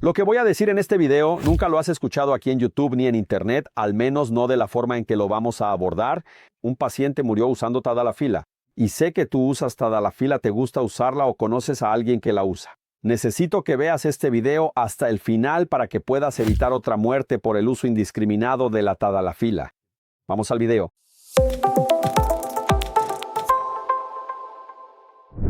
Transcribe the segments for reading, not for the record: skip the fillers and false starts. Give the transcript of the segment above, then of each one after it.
Lo que voy a decir en este video nunca lo has escuchado aquí en YouTube ni en Internet, al menos no de la forma en que lo vamos a abordar. Un paciente murió usando Tadalafila. Y sé que tú usas Tadalafila, te gusta usarla o conoces a alguien que la usa. Necesito que veas este video hasta el final para que puedas evitar otra muerte por el uso indiscriminado de la Tadalafila. Vamos al video.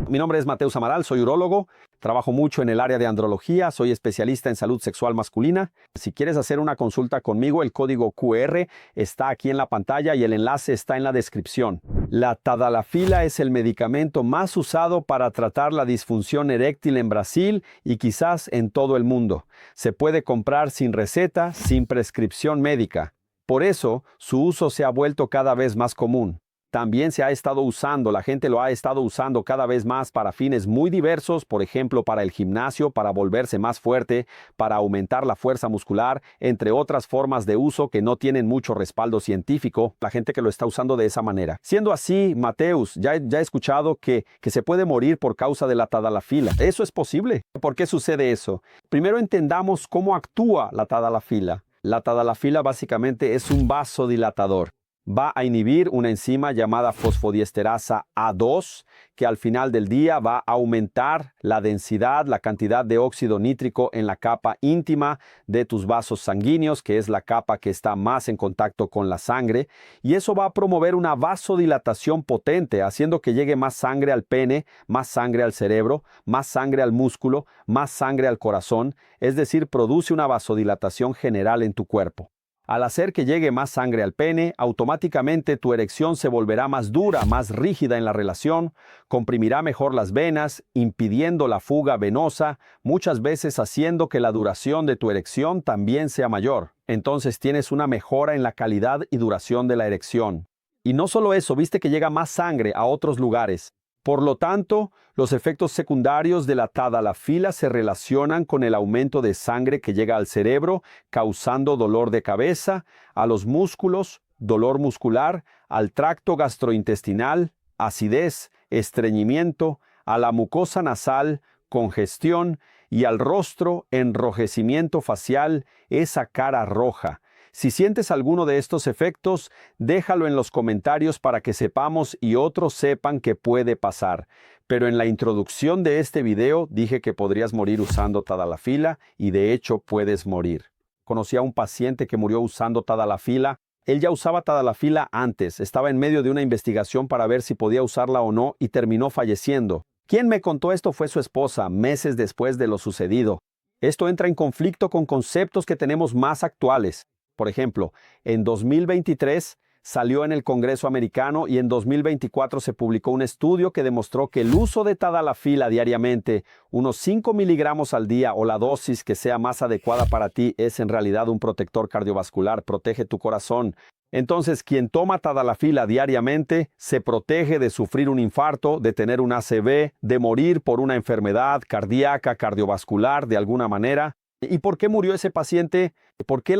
Mi nombre es Mateus Amaral, soy urólogo, trabajo mucho en el área de andrología, soy especialista en salud sexual masculina. Si quieres hacer una consulta conmigo, el código QR está aquí en la pantalla y el enlace está en la descripción. La Tadalafila es el medicamento más usado para tratar la disfunción eréctil en Brasil y quizás en todo el mundo. Se puede comprar sin receta, sin prescripción médica. Por eso, su uso se ha vuelto cada vez más común. También se ha estado usando, la gente lo ha estado usando cada vez más para fines muy diversos, por ejemplo, para el gimnasio, para volverse más fuerte, para aumentar la fuerza muscular, entre otras formas de uso que no tienen mucho respaldo científico, la gente que lo está usando de esa manera. Siendo así, Mateus, ya he escuchado que se puede morir por causa de la Tadalafila. ¿Eso es posible? ¿Por qué sucede eso? Primero entendamos cómo actúa la Tadalafila. La Tadalafila básicamente es un vasodilatador. Va a inhibir una enzima llamada fosfodiesterasa A2, que al final del día va a aumentar la densidad, la cantidad de óxido nítrico en la capa íntima de tus vasos sanguíneos, que es la capa que está más en contacto con la sangre, y eso va a promover una vasodilatación potente, haciendo que llegue más sangre al pene, más sangre al cerebro, más sangre al músculo, más sangre al corazón, es decir, produce una vasodilatación general en tu cuerpo. Al hacer que llegue más sangre al pene, automáticamente tu erección se volverá más dura, más rígida en la relación, comprimirá mejor las venas, impidiendo la fuga venosa, muchas veces haciendo que la duración de tu erección también sea mayor. Entonces tienes una mejora en la calidad y duración de la erección. Y no solo eso, viste que llega más sangre a otros lugares. Por lo tanto, los efectos secundarios de la Tadalafila se relacionan con el aumento de sangre que llega al cerebro, causando dolor de cabeza, a los músculos, dolor muscular, al tracto gastrointestinal, acidez, estreñimiento, a la mucosa nasal, congestión y al rostro, enrojecimiento facial, esa cara roja. Si sientes alguno de estos efectos, déjalo en los comentarios para que sepamos y otros sepan que puede pasar. Pero en la introducción de este video dije que podrías morir usando Tadalafila y de hecho puedes morir. Conocí a un paciente que murió usando Tadalafila. Él ya usaba Tadalafila antes, estaba en medio de una investigación para ver si podía usarla o no y terminó falleciendo. Quien me contó esto fue su esposa, meses después de lo sucedido. Esto entra en conflicto con conceptos que tenemos más actuales. Por ejemplo, en 2023 salió en el Congreso americano y en 2024 se publicó un estudio que demostró que el uso de Tadalafila diariamente, unos 5 miligramos al día o la dosis que sea más adecuada para ti, es en realidad un protector cardiovascular, protege tu corazón. Entonces, quien toma Tadalafila diariamente se protege de sufrir un infarto, de tener un ACV, de morir por una enfermedad cardíaca, cardiovascular de alguna manera. ¿Y por qué murió ese paciente? ¿Por qué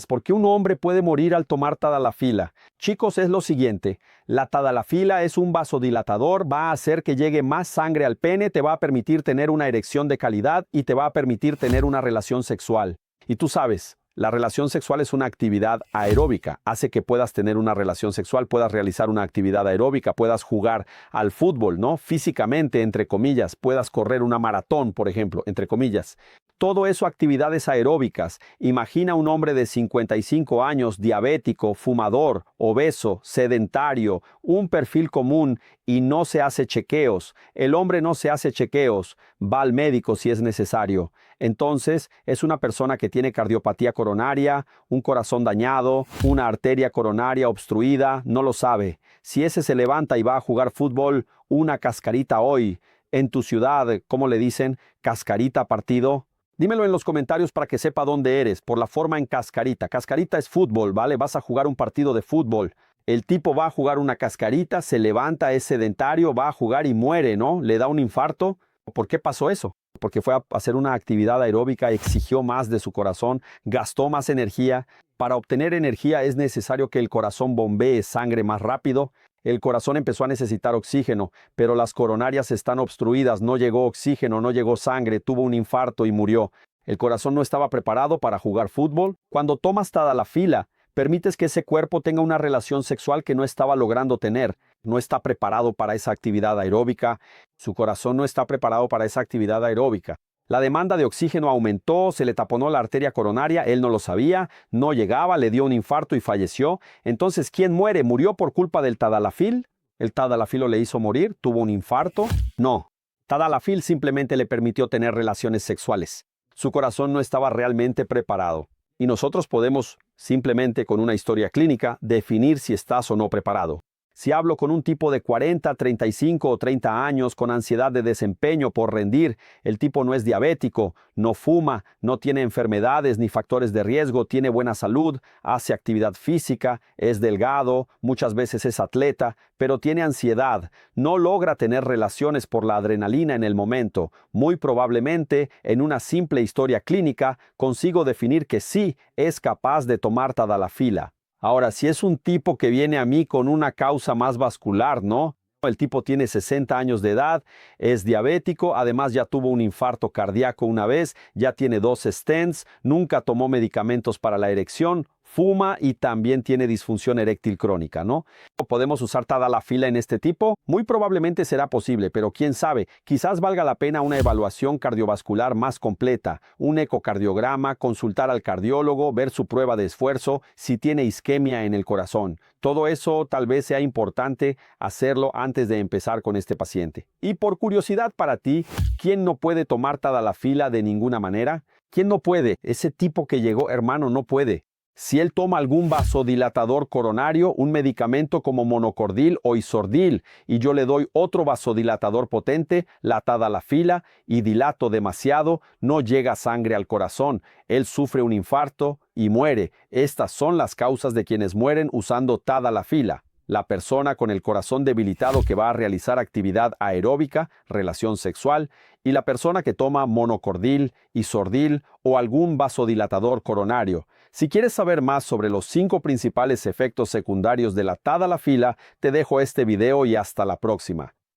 por qué un hombre puede morir al tomar Tadalafila? Chicos, es lo siguiente. La Tadalafila es un vasodilatador, va a hacer que llegue más sangre al pene, te va a permitir tener una erección de calidad y te va a permitir tener una relación sexual. Y tú sabes, la relación sexual es una actividad aeróbica, hace que puedas tener una relación sexual, puedas realizar una actividad aeróbica, puedas jugar al fútbol, ¿no? Físicamente, entre comillas, puedas correr una maratón, por ejemplo, entre comillas. Todo eso actividades aeróbicas. Imagina un hombre de 55 años, diabético, fumador, obeso, sedentario, un perfil común y no se hace chequeos. El hombre no se hace chequeos, va al médico si es necesario. Entonces, es una persona que tiene cardiopatía coronaria, un corazón dañado, una arteria coronaria obstruida, no lo sabe. Si ese se levanta y va a jugar fútbol, una cascarita hoy. En tu ciudad, ¿cómo le dicen? ¿Cascarita partido? Dímelo en los comentarios para que sepa dónde eres, por la forma en cascarita. Cascarita es fútbol, ¿vale? Vas a jugar un partido de fútbol. El tipo va a jugar una cascarita, se levanta, es sedentario, va a jugar y muere, ¿no? Le da un infarto. ¿Por qué pasó eso? Porque fue a hacer una actividad aeróbica, exigió más de su corazón, gastó más energía. Para obtener energía es necesario que el corazón bombee sangre más rápido. El corazón empezó a necesitar oxígeno, pero las coronarias están obstruidas, no llegó oxígeno, no llegó sangre, tuvo un infarto y murió. El corazón no estaba preparado para jugar fútbol. Cuando tomas tadalafila, permites que ese cuerpo tenga una relación sexual que no estaba logrando tener. No está preparado para esa actividad aeróbica. Su corazón no está preparado para esa actividad aeróbica. La demanda de oxígeno aumentó, se le taponó la arteria coronaria, él no lo sabía, no llegaba, le dio un infarto y falleció. Entonces, ¿quién muere? ¿Murió por culpa del tadalafil? ¿El tadalafil lo le hizo morir? ¿Tuvo un infarto? No. Tadalafil simplemente le permitió tener relaciones sexuales. Su corazón no estaba realmente preparado. Y nosotros podemos, simplemente con una historia clínica, definir si estás o no preparado. Si hablo con un tipo de 40, 35 o 30 años con ansiedad de desempeño por rendir, el tipo no es diabético, no fuma, no tiene enfermedades ni factores de riesgo, tiene buena salud, hace actividad física, es delgado, muchas veces es atleta, pero tiene ansiedad, no logra tener relaciones por la adrenalina en el momento. Muy probablemente, en una simple historia clínica, consigo definir que sí es capaz de tomar tadalafila. Ahora, si es un tipo que viene a mí con una causa más vascular, ¿no? El tipo tiene 60 años de edad, es diabético, además ya tuvo un infarto cardíaco una vez, ya tiene 2 stents, nunca tomó medicamentos para la erección, fuma y también tiene disfunción eréctil crónica, ¿no? ¿Podemos usar tadalafila en este tipo? Muy probablemente será posible, pero quién sabe, quizás valga la pena una evaluación cardiovascular más completa, un ecocardiograma, consultar al cardiólogo, ver su prueba de esfuerzo, si tiene isquemia en el corazón. Todo eso tal vez sea importante hacerlo antes de empezar con este paciente. Y por curiosidad para ti, ¿quién no puede tomar tadalafila de ninguna manera? ¿Quién no puede? Ese tipo que llegó, hermano, no puede. Si él toma algún vasodilatador coronario, un medicamento como monocordil o isordil, y yo le doy otro vasodilatador potente, la tadalafila, y dilato demasiado, no llega sangre al corazón. Él sufre un infarto y muere. Estas son las causas de quienes mueren usando tadalafila. La persona con el corazón debilitado que va a realizar actividad aeróbica, relación sexual, y la persona que toma monocordil, isordil o algún vasodilatador coronario. Si quieres saber más sobre los 5 principales efectos secundarios de la tadalafila, te dejo este video y hasta la próxima.